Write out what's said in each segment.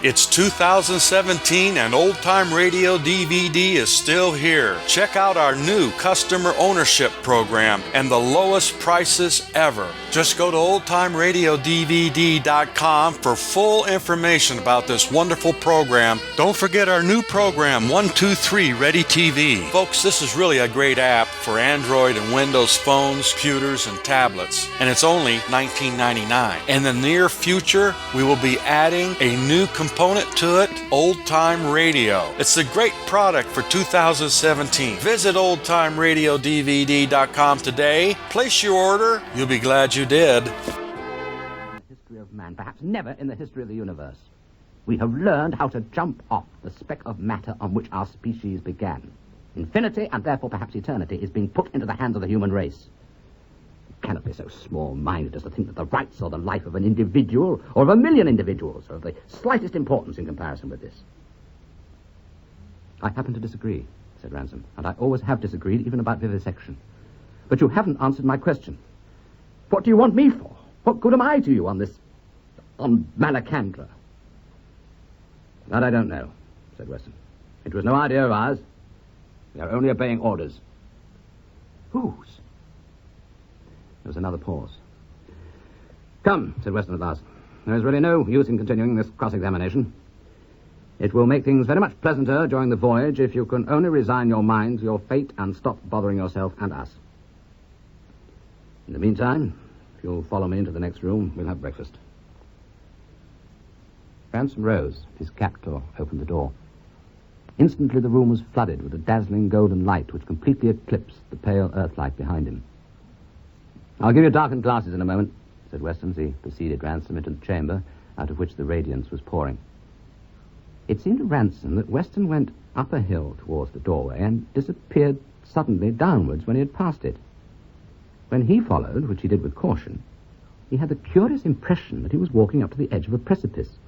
It's 2017 and Old Time Radio DVD is still here. Check out our new customer ownership program and the lowest prices ever. Just go to oldtimeradiodvd.com for full information about this wonderful program. Don't forget our new program, 123 Ready TV. Folks, this is really a great app for Android and Windows phones, computers, and tablets. And it's only $19.99. In the near future, we will be adding a new component to it, Old Time Radio. It's a great product for 2017. Visit oldtimeradiodvd.com today. Place your order. You'll be glad you did. In the history of man, perhaps never in the history of the universe, we have learned how to jump off the speck of matter on which our species began. Infinity, and therefore perhaps eternity, is being put into the hands of the human race. You cannot be so small-minded as to think that the rights or the life of an individual or of a million individuals are of the slightest importance in comparison with this. I happen to disagree, said Ransom, and I always have disagreed, even about vivisection. But you haven't answered my question. What do you want me for? What good am I to you on Malacandra? That I don't know, said Weston. It was no idea of ours. We are only obeying orders. Whose? There was another pause. Come, said Weston at last. There is really no use in continuing this cross-examination. It will make things very much pleasanter during the voyage if you can only resign your mind to your fate and stop bothering yourself and us. In the meantime, if you'll follow me into the next room, we'll have breakfast. Ransom rose. His captor opened the door. Instantly the room was flooded with a dazzling golden light which completely eclipsed the pale earthlight behind him. I'll give you darkened glasses in a moment, said Weston as he preceded Ransom into the chamber out of which the radiance was pouring. It seemed to Ransom that Weston went up a hill towards the doorway and disappeared suddenly downwards when he had passed it. When he followed, which he did with caution, he had the curious impression that he was walking up to the edge of a precipice.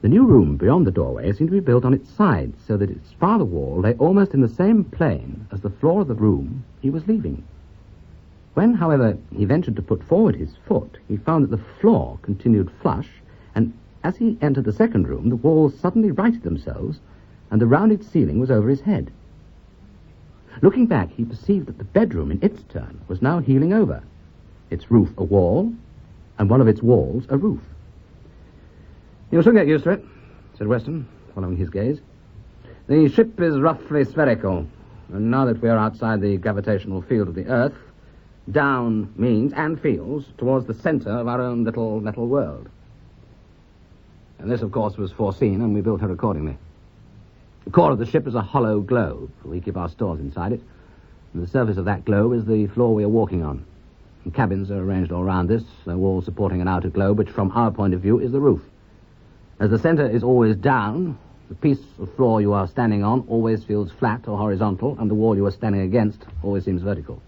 The new room beyond the doorway seemed to be built on its side, so that its farther wall lay almost in the same plane as the floor of the room he was leaving. When, however, he ventured to put forward his foot, he found that the floor continued flush, and as he entered the second room, the walls suddenly righted themselves, and the rounded ceiling was over his head. Looking back, he perceived that the bedroom, in its turn, was now heeling over, its roof a wall, and one of its walls a roof. "You'll soon get used to it," said Weston, following his gaze. "The ship is roughly spherical, and now that we are outside the gravitational field of the Earth, down means and feels towards the center of our own little metal world. And this, of course, was foreseen, and we built her accordingly. The core of the ship is a hollow globe. We keep our stores inside it, and the surface of that globe is the floor we are walking on. And cabins are arranged all around this, the wall supporting an outer globe, which from our point of view is the roof. As the center is always down, the piece of floor you are standing on always feels flat or horizontal, and the wall you are standing against always seems vertical.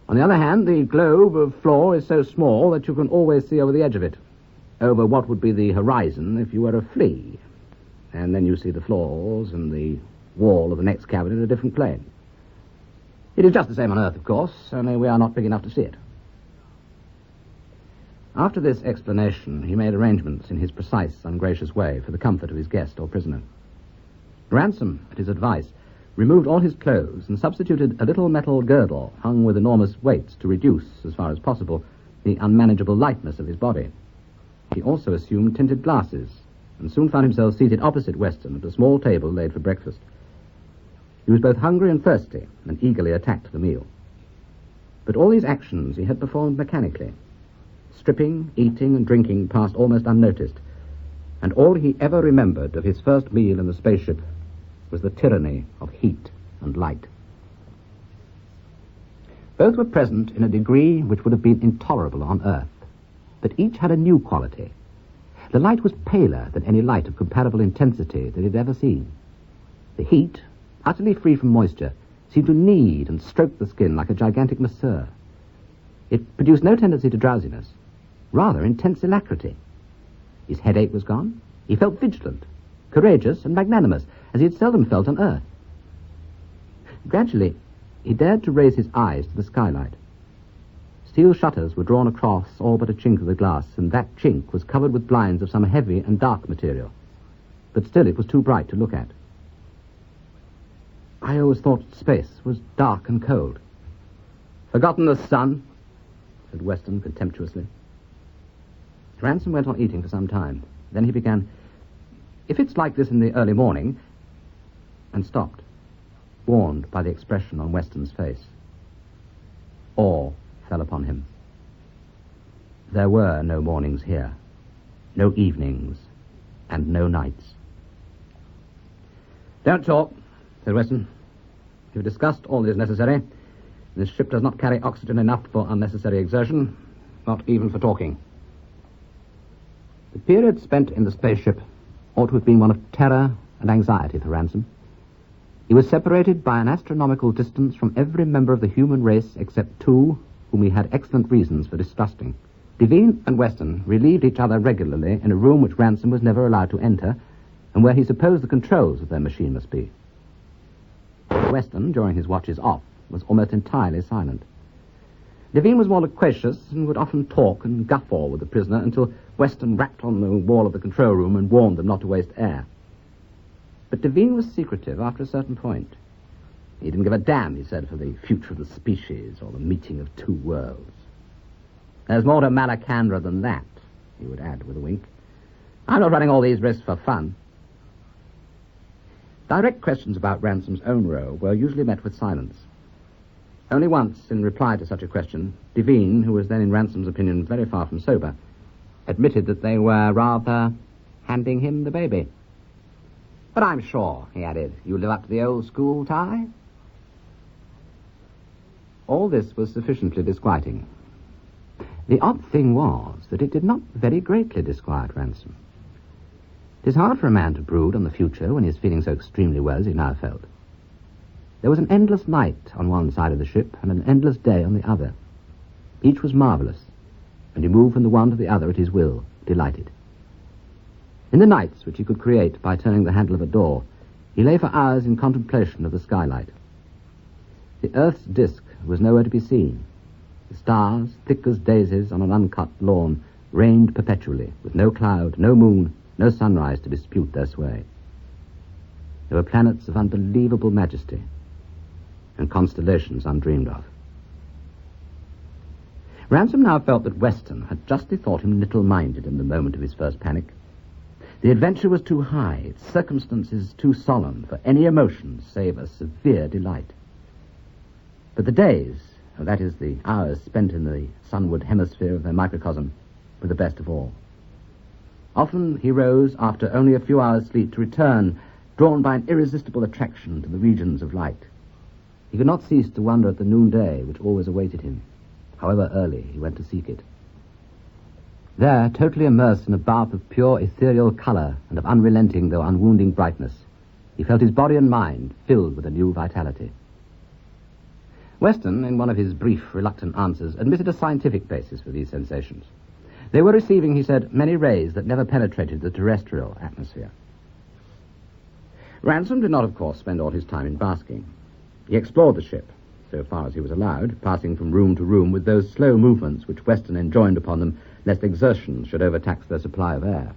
On the other hand, the globe of floor is so small that you can always see over the edge of it, over what would be the horizon if you were a flea. And then you see the floors and the wall of the next cabin in a different plane. It is just the same on Earth, of course, only we are not big enough to see it." After this explanation, he made arrangements in his precise, ungracious way for the comfort of his guest or prisoner. Ransom, at his advice, removed all his clothes and substituted a little metal girdle hung with enormous weights to reduce, as far as possible, the unmanageable lightness of his body. He also assumed tinted glasses, and soon found himself seated opposite Weston at a small table laid for breakfast. He was both hungry and thirsty, and eagerly attacked the meal. But all these actions he had performed mechanically. Stripping, eating, and drinking passed almost unnoticed, and all he ever remembered of his first meal in the spaceship was the tyranny of heat and light. Both were present in a degree which would have been intolerable on Earth, but each had a new quality. The light was paler than any light of comparable intensity that he had ever seen. The heat, utterly free from moisture, seemed to knead and stroke the skin like a gigantic masseur. It produced no tendency to drowsiness, rather intense alacrity. His headache was gone. He felt vigilant, courageous, and magnanimous, as he had seldom felt on Earth. Gradually, he dared to raise his eyes to the skylight. Steel shutters were drawn across all but a chink of the glass, and that chink was covered with blinds of some heavy and dark material. But still it was too bright to look at. I always thought space was dark and cold. "Forgotten the sun?" said Weston contemptuously. Ransom went on eating for some time. Then he began, "If it's like this in the early morning," and stopped, warned by the expression on Weston's face. Awe fell upon him. There were no mornings here, no evenings, and no nights. "Don't talk," said Weston. "You've discussed all that is necessary. This ship does not carry oxygen enough for unnecessary exertion, not even for talking." The period spent in the spaceship ought to have been one of terror and anxiety for Ransom. He was separated by an astronomical distance from every member of the human race except two whom he had excellent reasons for distrusting. Devine and Weston relieved each other regularly in a room which Ransom was never allowed to enter, and where he supposed the controls of their machine must be. Weston, during his watches off, was almost entirely silent. Devine was more loquacious and would often talk and guffaw with the prisoner until Weston rapped on the wall of the control room and warned them not to waste air. But Devine was secretive after a certain point. He didn't give a damn, he said, for the future of the species or the meeting of two worlds. "There's more to Malacandra than that," he would add with a wink. "I'm not running all these risks for fun." Direct questions about Ransom's own role were usually met with silence. Only once, in reply to such a question, Devine, who was then in Ransom's opinion very far from sober, admitted that they were rather handing him the baby. "But I'm sure," he added, "you live up to the old school tie." All this was sufficiently disquieting. The odd thing was that it did not very greatly disquiet Ransom. It is hard for a man to brood on the future when he is feeling so extremely well as he now felt. There was an endless night on one side of the ship and an endless day on the other. Each was marvelous, and he moved from the one to the other at his will, delighted. In the nights which he could create by turning the handle of a door, he lay for hours in contemplation of the skylight. The Earth's disk was nowhere to be seen. The stars, thick as daisies on an uncut lawn, reigned perpetually, with no cloud, no moon, no sunrise to dispute their sway. There were planets of unbelievable majesty, and constellations undreamed of. Ransom now felt that Weston had justly thought him little-minded in the moment of his first panic. The adventure was too high, its circumstances too solemn for any emotion save a severe delight. But the days, that is, the hours spent in the sunward hemisphere of their microcosm, were the best of all. Often he rose after only a few hours' sleep to return, drawn by an irresistible attraction to the regions of light. He could not cease to wonder at the noonday which always awaited him, however early he went to seek it. There, totally immersed in a bath of pure ethereal colour and of unrelenting though unwounding brightness, he felt his body and mind filled with a new vitality. Weston, in one of his brief, reluctant answers, admitted a scientific basis for these sensations. They were receiving, he said, many rays that never penetrated the terrestrial atmosphere. Ransom did not, of course, spend all his time in basking. He explored the ship, so far as he was allowed, passing from room to room with those slow movements which Weston enjoined upon them, lest exertion should overtax their supply of air.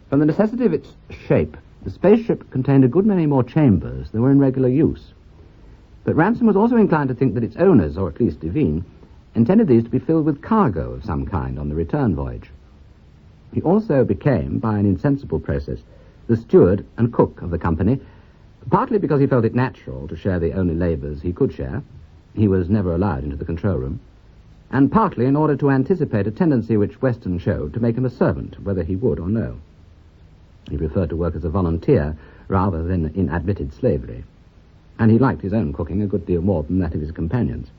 From the necessity of its shape, the spaceship contained a good many more chambers than were in regular use. But Ransom was also inclined to think that its owners, or at least Devine, intended these to be filled with cargo of some kind on the return voyage. He also became, by an insensible process, the steward and cook of the company, partly because he felt it natural to share the only labours he could share — he was never allowed into the control room — and partly in order to anticipate a tendency which Weston showed to make him a servant, whether he would or no. He preferred to work as a volunteer rather than in admitted slavery, and he liked his own cooking a good deal more than that of his companions.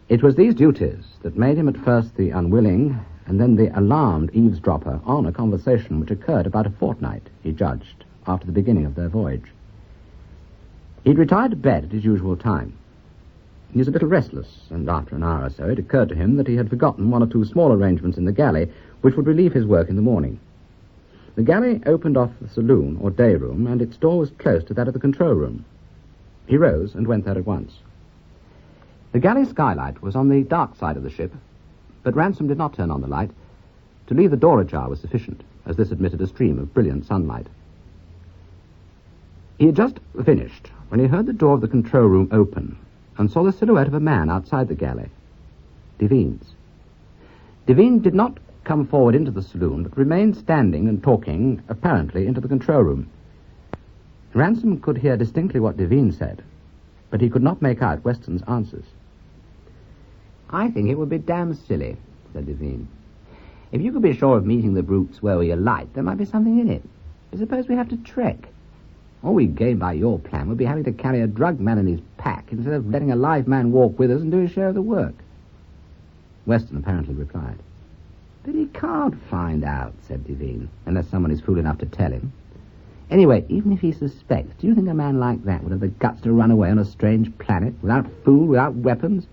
It was these duties that made him at first the unwilling and then the alarmed eavesdropper on a conversation which occurred about a fortnight, he judged, after the beginning of their voyage. He'd retired to bed at his usual time. He was a little restless, and after an hour or so it occurred to him that he had forgotten one or two small arrangements in the galley which would relieve his work in the morning. The galley opened off the saloon or day room, and its door was close to that of the control room. He rose and went there at once. The galley skylight was on the dark side of the ship, but Ransom did not turn on the light. To leave the door ajar was sufficient, as this admitted a stream of brilliant sunlight. He had just finished when he heard the door of the control room open and saw the silhouette of a man outside the galley. Devine's. Devine did not come forward into the saloon, but remained standing and talking, apparently, into the control room. Ransom could hear distinctly what Devine said, but he could not make out Weston's answers. "I think it would be damn silly," said Devine. "If you could be sure of meeting the brutes where we alight, there might be something in it. But suppose we have to trek. All we gain by your plan would be having to carry a drugged man in his pack instead of letting a live man walk with us and do his share of the work." Weston apparently replied. "But he can't find out," said Devine, "unless someone is fool enough to tell him. Anyway, even if he suspects, do you think a man like that would have the guts to run away on a strange planet, without food, without weapons?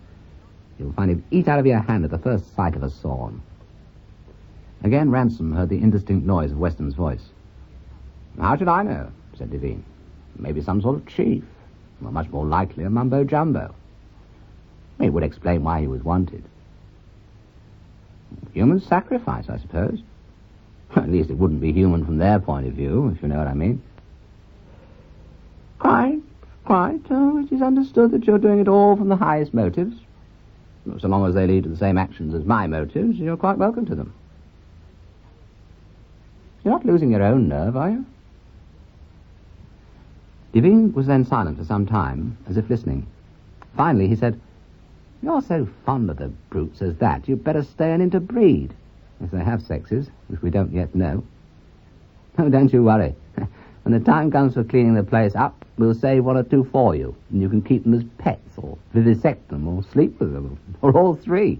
You'll find him eat out of your hand at the first sight of a Sorn." Again Ransom heard the indistinct noise of Weston's voice. "How should I know?" said Devine. "Maybe some sort of chief, or much more likely a mumbo-jumbo. It would explain why he was wanted. Human sacrifice, I suppose. At least it wouldn't be human from their point of view, if you know what I mean." Quite. It is understood that you're doing it all from the highest motives. So long as they lead to the same actions as my motives, you're quite welcome to them. You're not losing your own nerve, are you?" Devine was then silent for some time, as if listening. Finally he said, "You're so fond of the brutes as that, you'd better stay and interbreed, if they have sexes, which we don't yet know. Oh, don't you worry. When the time comes for cleaning the place up, we'll save one or two for you, and you can keep them as pets, or vivisect them, or sleep with them, or all three,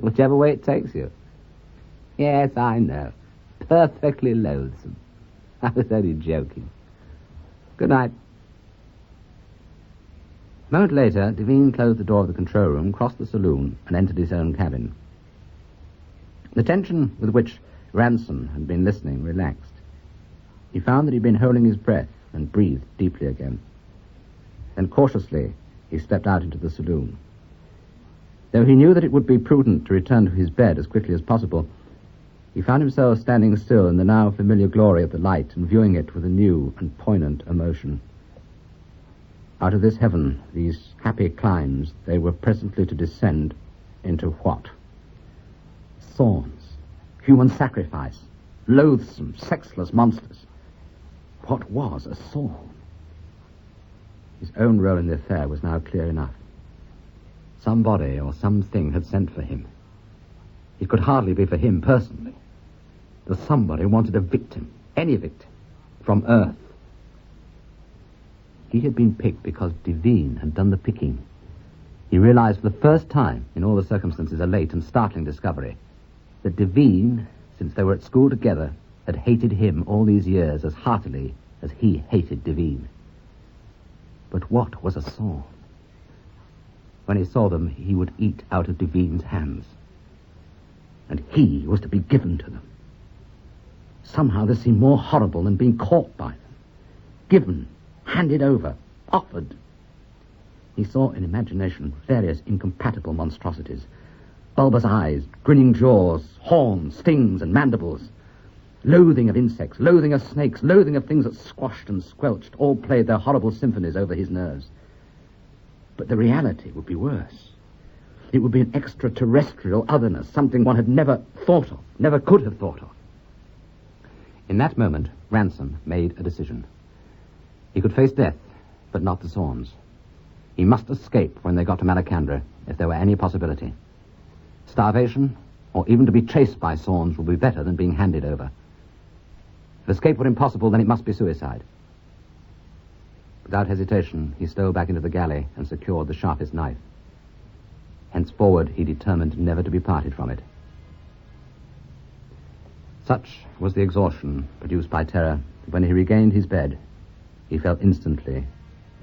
whichever way it takes you. Yes, I know. Perfectly loathsome. I was only joking. Good night." A moment later, Devine closed the door of the control room, crossed the saloon, and entered his own cabin. The tension with which Ransom had been listening relaxed. He found that he'd been holding his breath and breathed deeply again. Then cautiously he stepped out into the saloon. Though he knew that it would be prudent to return to his bed as quickly as possible, he found himself standing still in the now familiar glory of the light and viewing it with a new and poignant emotion. Out of this heaven, these happy climes, they were presently to descend into what? Thorns, human sacrifice, loathsome, sexless monsters. What was a Sorn? His own role in the affair was now clear enough. Somebody or something had sent for him. It could hardly be for him personally. The somebody wanted a victim, any victim, from Earth. He had been picked because Devine had done the picking. He realized for the first time, in all the circumstances, a late and startling discovery, that Devine, since they were at school together, had hated him all these years as heartily as he hated Devine. But what was a Sorn? When he saw them, he would eat out of Devine's hands. And he was to be given to them. Somehow this seemed more horrible than being caught by them. Given, handed over, offered. He saw in imagination various incompatible monstrosities. Bulbous eyes, grinning jaws, horns, stings, and mandibles. Loathing of insects, loathing of snakes, loathing of things that squashed and squelched, all played their horrible symphonies over his nerves. But the reality would be worse. It would be an extraterrestrial otherness, something one had never thought of, never could have thought of. In that moment, Ransom made a decision. He could face death, but not the Sorns. He must escape when they got to Malacandra, if there were any possibility. Starvation, or even to be chased by Sorns, would be better than being handed over. If escape were impossible, then it must be suicide. Without hesitation, he stole back into the galley and secured the sharpest knife. Henceforward, he determined never to be parted from it. Such was the exhaustion produced by terror that when he regained his bed, he fell instantly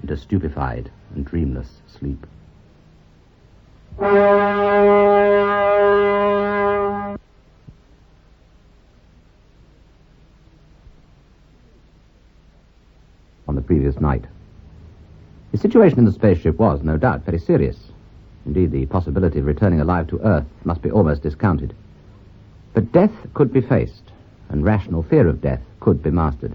into stupefied and dreamless sleep. On the previous night. The situation in the spaceship was, no doubt, very serious. Indeed, the possibility of returning alive to Earth must be almost discounted. But death could be faced, and rational fear of death could be mastered.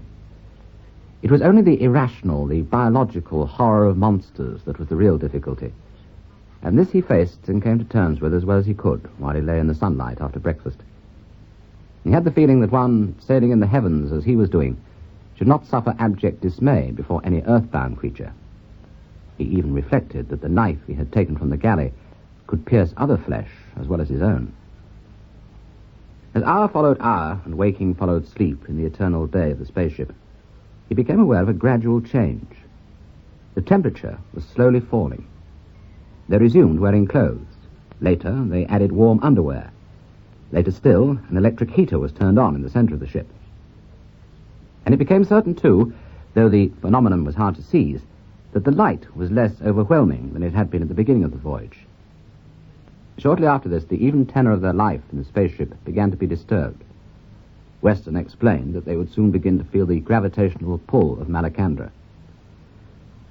It was only the irrational, the biological horror of monsters that was the real difficulty. And this he faced and came to terms with as well as he could while he lay in the sunlight after breakfast. He had the feeling that one sailing in the heavens as he was doing should not suffer abject dismay before any earthbound creature. He even reflected that the knife he had taken from the galley could pierce other flesh as well as his own. As hour followed hour and waking followed sleep in the eternal day of the spaceship, he became aware of a gradual change. The temperature was slowly falling. They resumed wearing clothes. Later, they added warm underwear. Later still, an electric heater was turned on in the center of the ship. And it became certain, too, though the phenomenon was hard to seize, that the light was less overwhelming than it had been at the beginning of the voyage. Shortly after this, the even tenor of their life in the spaceship began to be disturbed. Weston explained that they would soon begin to feel the gravitational pull of Malacandra.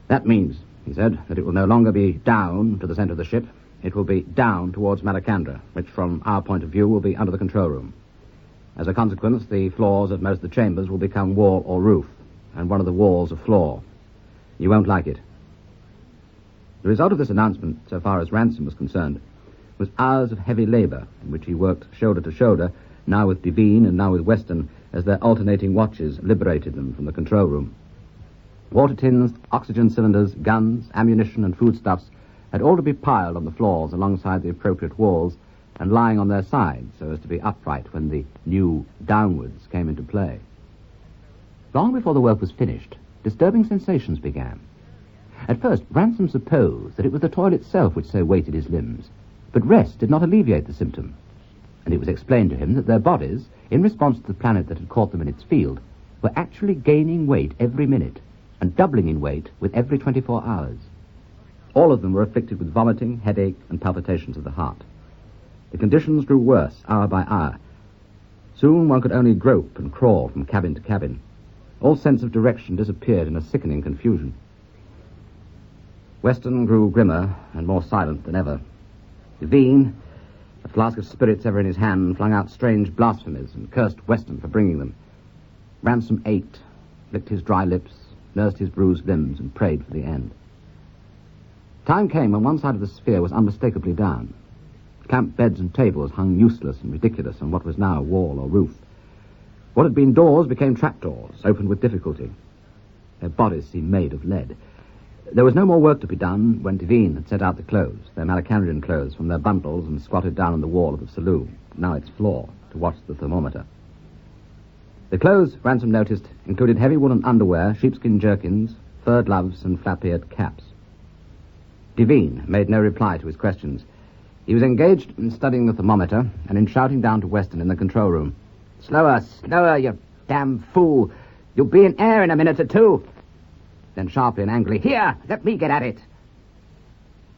That means, he said, that it will no longer be down to the center of the ship. It will be down towards Malacandra, which from our point of view will be under the control room. As a consequence, the floors of most of the chambers will become wall or roof, and one of the walls a floor. You won't like it. The result of this announcement, so far as Ransom was concerned, was hours of heavy labor in which he worked shoulder to shoulder, now with Devine and now with Weston, as their alternating watches liberated them from the control room. Water tins, oxygen cylinders, guns, ammunition, and foodstuffs had all to be piled on the floors alongside the appropriate walls and lying on their sides so as to be upright when the new downwards came into play. Long before the work was finished, disturbing sensations began. At first, Ransom supposed that it was the toil itself which so weighted his limbs, but rest did not alleviate the symptom, and it was explained to him that their bodies, in response to the planet that had caught them in its field, were actually gaining weight every minute and doubling in weight with every 24 hours. All of them were afflicted with vomiting, headache, and palpitations of the heart. The conditions grew worse hour by hour. Soon one could only grope and crawl from cabin to cabin. All sense of direction disappeared in a sickening confusion. Weston grew grimmer and more silent than ever. Devine, a flask of spirits ever in his hand, flung out strange blasphemies and cursed Weston for bringing them. Ransom ate, licked his dry lips, nursed his bruised limbs, and prayed for the end. Time came when one side of the sphere was unmistakably down. Camp beds and tables hung useless and ridiculous on what was now wall or roof. What had been doors became trapdoors, opened with difficulty. Their bodies seemed made of lead. There was no more work to be done when Devine had set out the clothes, their Malacandrian clothes, from their bundles and squatted down on the wall of the saloon, now its floor, to watch the thermometer. The clothes, Ransom noticed, included heavy woolen underwear, sheepskin jerkins, fur gloves, and flap-eared caps. Devine made no reply to his questions. He was engaged in studying the thermometer and in shouting down to Weston in the control room. "Slower, slower, you damn fool! You'll be in air in a minute or two!" Then sharply and angrily, "Here, let me get at it!"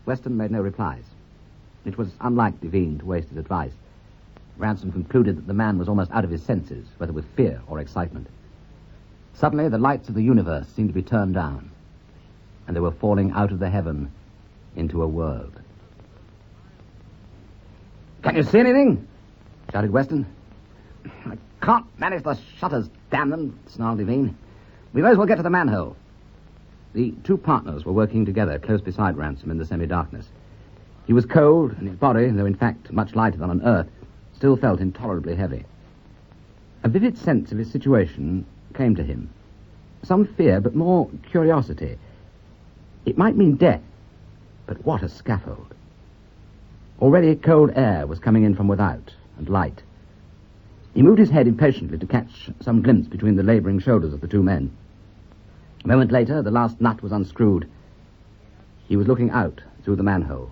Weston made no replies. It was unlike Devine to waste his advice. Ransom concluded that the man was almost out of his senses, whether with fear or excitement. Suddenly, the lights of the universe seemed to be turned down, and they were falling out of the heaven into a world. "Can you see anything?" shouted Weston. "I can't manage the shutters, damn them," snarled Devine. "We may as well get to the manhole." The two partners were working together close beside Ransom in the semi-darkness. He was cold, and his body, though in fact much lighter than on Earth, still felt intolerably heavy. A vivid sense of his situation came to him. Some fear, but more curiosity. It might mean death, but what a scaffold. Already cold air was coming in from without, and light. He moved his head impatiently to catch some glimpse between the labouring shoulders of the two men. A moment later, the last nut was unscrewed. He was looking out through the manhole.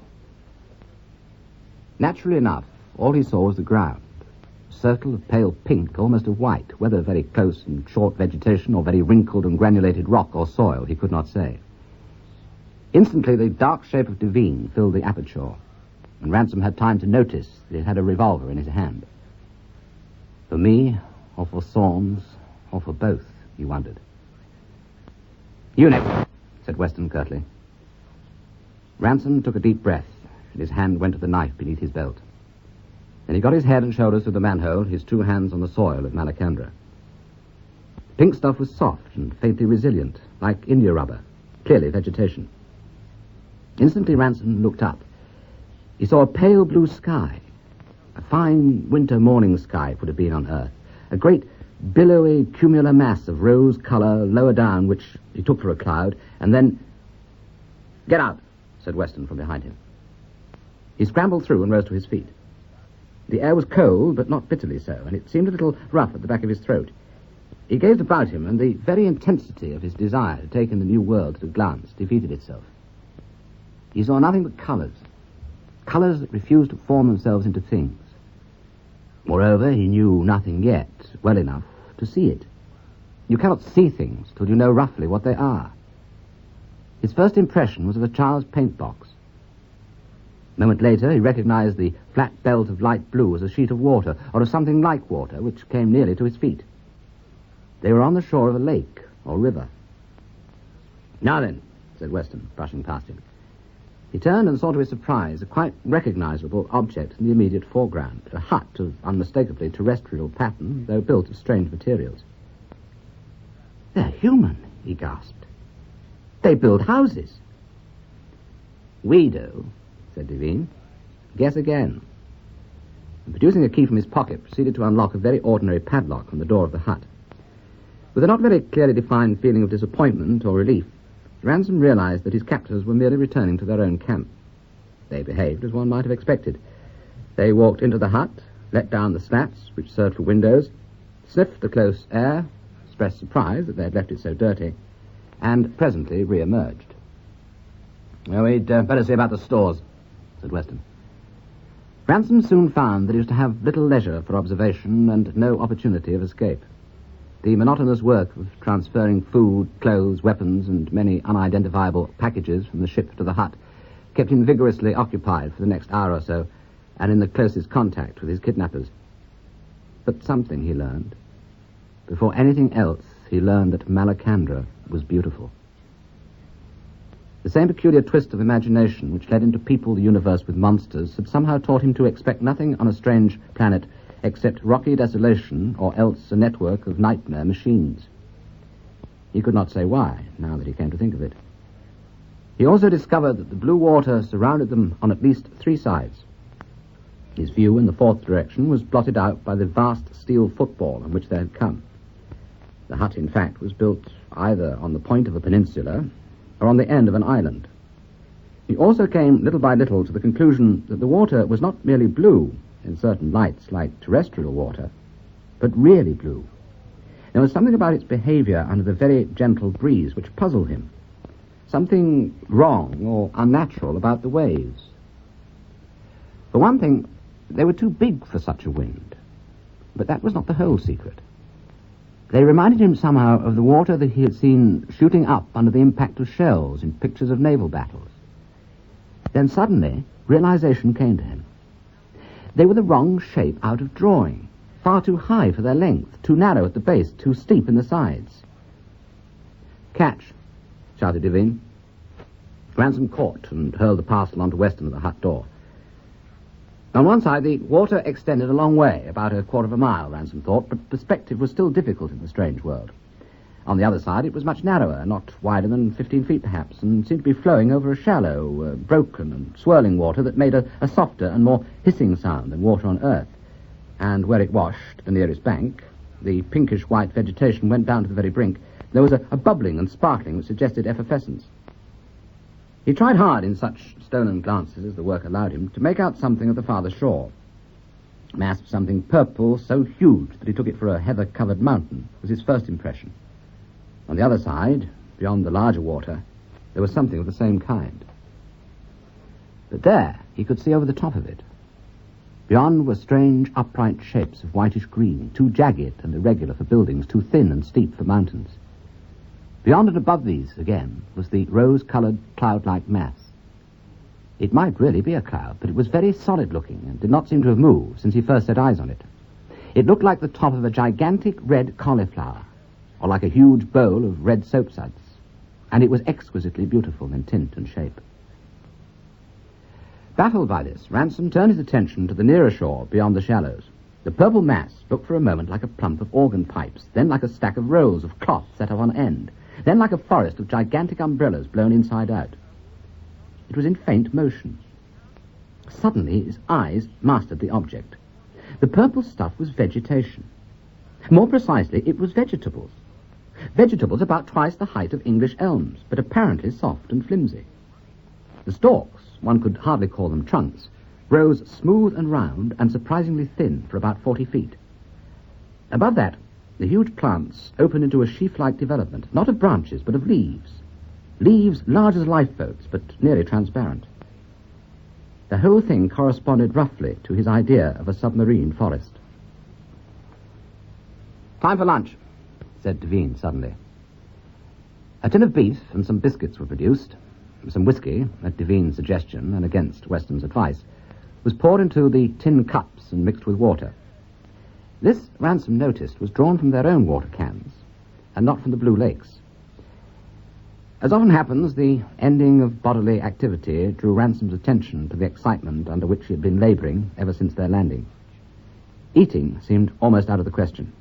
Naturally enough, all he saw was the ground. A circle of pale pink, almost of white, whether very close and short vegetation or very wrinkled and granulated rock or soil, he could not say. Instantly, the dark shape of Devine filled the aperture, and Ransom had time to notice that he had a revolver in his hand. For me, or for Saunds, or for both, he wondered. "Unit," said Weston curtly. Ransom took a deep breath, and his hand went to the knife beneath his belt. Then he got his head and shoulders through the manhole, his two hands on the soil of Malacandra. The pink stuff was soft and faintly resilient, like India rubber, clearly vegetation. Instantly Ransom looked up. He saw a pale blue sky. A fine winter morning sky it would have been on Earth. A great billowy cumular mass of rose colour lower down, which he took for a cloud, and then... "Get out," said Weston from behind him. He scrambled through and rose to his feet. The air was cold, but not bitterly so, and it seemed a little rough at the back of his throat. He gazed about him, and the very intensity of his desire to take in the new world at a glance defeated itself. He saw nothing but colours that refused to form themselves into things. Moreover, he knew nothing yet well enough to see it. You cannot see things till you know roughly what they are. His first impression was of a child's paint box. A moment later, he recognized the flat belt of light blue as a sheet of water, or of something like water, which came nearly to his feet. They were on the shore of a lake or river. "Now then," said Weston, brushing past him. He turned and saw to his surprise a quite recognizable object in the immediate foreground, a hut of unmistakably terrestrial pattern, though built of strange materials. "They're human," he gasped. "They build houses." "We do," said Devine. "Guess again." And producing a key from his pocket, proceeded to unlock a very ordinary padlock on the door of the hut. With a not very clearly defined feeling of disappointment or relief, Ransom realized that his captors were merely returning to their own camp. They behaved as one might have expected. They walked into the hut, let down the slats which served for windows, sniffed the close air, expressed surprise that they had left it so dirty, and presently re-emerged. "Well, we'd better see about the stores," said Weston. Ransom soon found that he was to have little leisure for observation and no opportunity of escape. The monotonous work of transferring food, clothes, weapons, and many unidentifiable packages from the ship to the hut kept him vigorously occupied for the next hour or so, and in the closest contact with his kidnappers. But something he learned. Before anything else, he learned that Malacandra was beautiful. The same peculiar twist of imagination which led him to people the universe with monsters had somehow taught him to expect nothing on a strange planet except rocky desolation or else a network of nightmare machines. He could not say why, now that he came to think of it. He also discovered that the blue water surrounded them on at least 3 sides. His view in the 4th direction was blotted out by the vast steel football on which they had come. The hut, in fact, was built either on the point of a peninsula or on the end of an island. He also came little by little to the conclusion that the water was not merely blue in certain lights like terrestrial water, but really blue. There was something about its behavior under the very gentle breeze which puzzled him. Something wrong or unnatural about the waves. For one thing, they were too big for such a wind, but that was not the whole secret. They reminded him somehow of the water that he had seen shooting up under the impact of shells in pictures of naval battles. Then suddenly, realization came to him. They were the wrong shape out of drawing, far too high for their length, too narrow at the base, too steep in the sides. "Catch!" shouted Devine. Ransom caught and hurled the parcel onto Weston at the hut door. On one side, the water extended a long way, about a quarter of a mile, Ransom thought, but perspective was still difficult in the strange world. On the other side, it was much narrower, not wider than 15 feet perhaps, and seemed to be flowing over a shallow, broken and swirling water that made a softer and more hissing sound than water on Earth. And where it washed, the nearest bank, the pinkish-white vegetation went down to the very brink. There was a bubbling and sparkling which suggested effervescence. He tried hard in such stolen glances as the work allowed him to make out something at the farther shore. A mass of something purple so huge that he took it for a heather-covered mountain was his first impression. On the other side, beyond the larger water, there was something of the same kind. But there, he could see over the top of it. Beyond were strange, upright shapes of whitish green, too jagged and irregular for buildings, too thin and steep for mountains. Beyond and above these, again, was the rose-coloured, cloud-like mass. It might really be a cloud, but it was very solid-looking and did not seem to have moved since he first set eyes on it. It looked like the top of a gigantic red cauliflower, or like a huge bowl of red soapsuds, and it was exquisitely beautiful in tint and shape. Baffled by this, Ransom turned his attention to the nearer shore beyond the shallows. The purple mass looked for a moment like a plump of organ pipes, then like a stack of rolls of cloth set up on end, then like a forest of gigantic umbrellas blown inside out. It was in faint motion. Suddenly his eyes mastered the object. The purple stuff was vegetation. More precisely, it was vegetables. Vegetables about twice the height of English elms, but apparently soft and flimsy. The stalks, one could hardly call them trunks, rose smooth and round and surprisingly thin for about 40 feet. Above that, the huge plants opened into a sheaf-like development, not of branches, but of leaves. Leaves large as lifeboats, but nearly transparent. The whole thing corresponded roughly to his idea of a submarine forest. "Time for lunch," said Devine suddenly. A tin of beef and some biscuits were produced. Some whiskey, at Devine's suggestion and against Weston's advice, was poured into the tin cups and mixed with water. This, Ransom noticed, was drawn from their own water cans, and not from the Blue Lakes. As often happens, the ending of bodily activity drew Ransom's attention to the excitement under which he had been laboring ever since their landing. Eating seemed almost out of the question.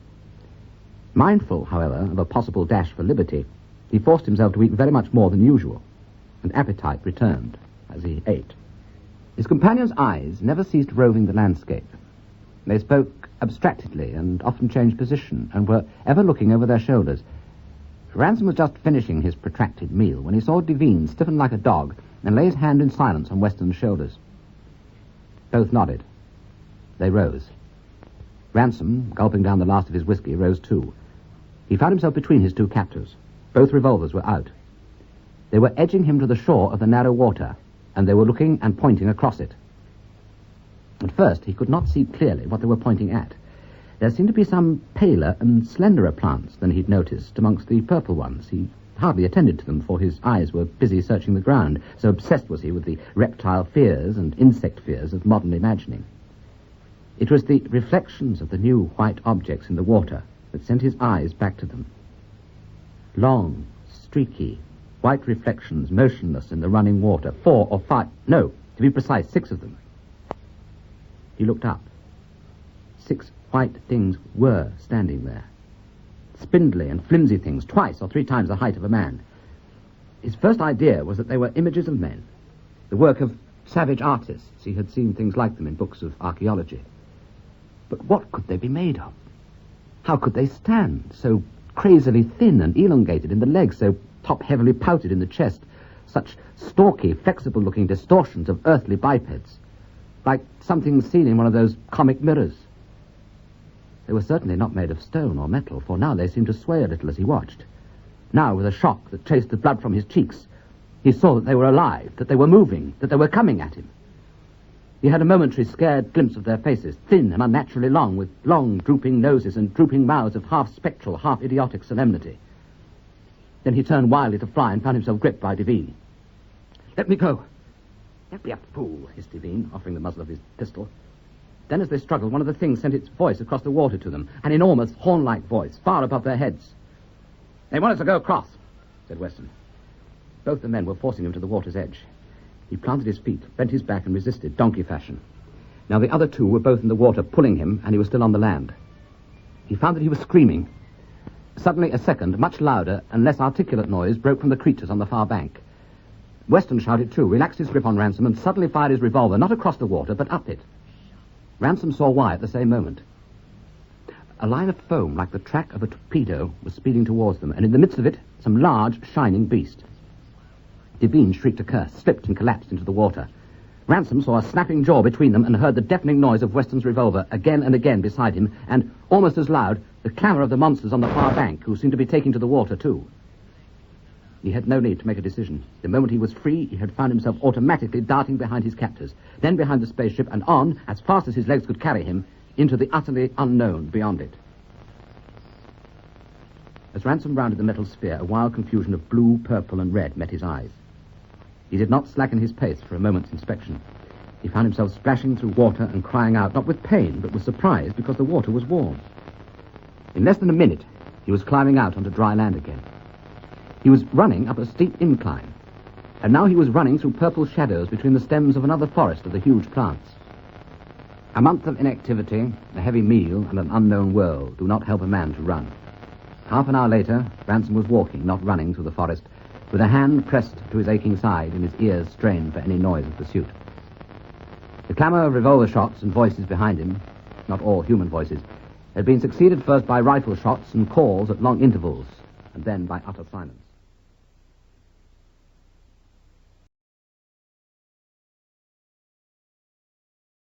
Mindful, however, of a possible dash for liberty, he forced himself to eat very much more than usual, and appetite returned as he ate. His companion's eyes never ceased roving the landscape. They spoke abstractedly and often changed position and were ever looking over their shoulders. Ransom was just finishing his protracted meal when he saw Devine stiffen like a dog and lay his hand in silence on Weston's shoulders. Both nodded. They rose. Ransom, gulping down the last of his whiskey, rose too. He found himself between his two captors. Both revolvers were out. They were edging him to the shore of the narrow water, and they were looking and pointing across it. At first, he could not see clearly what they were pointing at. There seemed to be some paler and slenderer plants than he'd noticed amongst the purple ones. He hardly attended to them, for his eyes were busy searching the ground, so obsessed was he with the reptile fears and insect fears of modern imagining. It was the reflections of the new white objects in the water that sent his eyes back to them. Long, streaky, white reflections motionless in the running water. 4 or 5, no, to be precise, 6 of them. He looked up. 6 white things were standing there. Spindly and flimsy things, 2 or 3 times the height of a man. His first idea was that they were images of men, the work of savage artists. He had seen things like them in books of archaeology. But what could they be made of? How could they stand, so crazily thin and elongated in the legs, so top-heavily pouted in the chest, such stalky, flexible-looking distortions of earthly bipeds, like something seen in one of those comic mirrors? They were certainly not made of stone or metal, for now they seemed to sway a little as he watched. Now, with a shock that chased the blood from his cheeks, he saw that they were alive, that they were moving, that they were coming at him. He had a momentary scared glimpse of their faces, thin and unnaturally long, with long, drooping noses and drooping mouths of half-spectral, half-idiotic solemnity. Then he turned wildly to fly and found himself gripped by Devine. "Let me go." "Don't be a fool," hissed Devine, offering the muzzle of his pistol. Then as they struggled, one of the things sent its voice across the water to them, an enormous, horn-like voice, far above their heads. "They want us to go across," said Weston. Both the men were forcing him to the water's edge. He planted his feet, bent his back, and resisted, donkey fashion. Now the other 2 were both in the water, pulling him, and he was still on the land. He found that he was screaming. Suddenly a second, much louder and less articulate noise broke from the creatures on the far bank. Weston shouted too, relaxed his grip on Ransom, and suddenly fired his revolver, not across the water, but up it. Ransom saw why at the same moment. A line of foam, like the track of a torpedo, was speeding towards them, and in the midst of it, some large, shining beast. Devine shrieked a curse, slipped and collapsed into the water. Ransom saw a snapping jaw between them and heard the deafening noise of Weston's revolver again and again beside him, and, almost as loud, the clamour of the monsters on the far bank, who seemed to be taking to the water too. He had no need to make a decision. The moment he was free, he had found himself automatically darting behind his captors, then behind the spaceship, and on, as fast as his legs could carry him, into the utterly unknown beyond it. As Ransom rounded the metal sphere, a wild confusion of blue, purple, and red met his eyes. He did not slacken his pace for a moment's inspection. He found himself splashing through water and crying out, not with pain, but with surprise, because the water was warm. In less than a minute, he was climbing out onto dry land again. He was running up a steep incline. And now he was running through purple shadows between the stems of another forest of the huge plants. A month of inactivity, a heavy meal, and an unknown world do not help a man to run. Half an hour later, Ransom was walking, not running, through the forest, with a hand pressed to his aching side and his ears strained for any noise of pursuit. The clamour of revolver shots and voices behind him, not all human voices, had been succeeded first by rifle shots and calls at long intervals, and then by utter silence.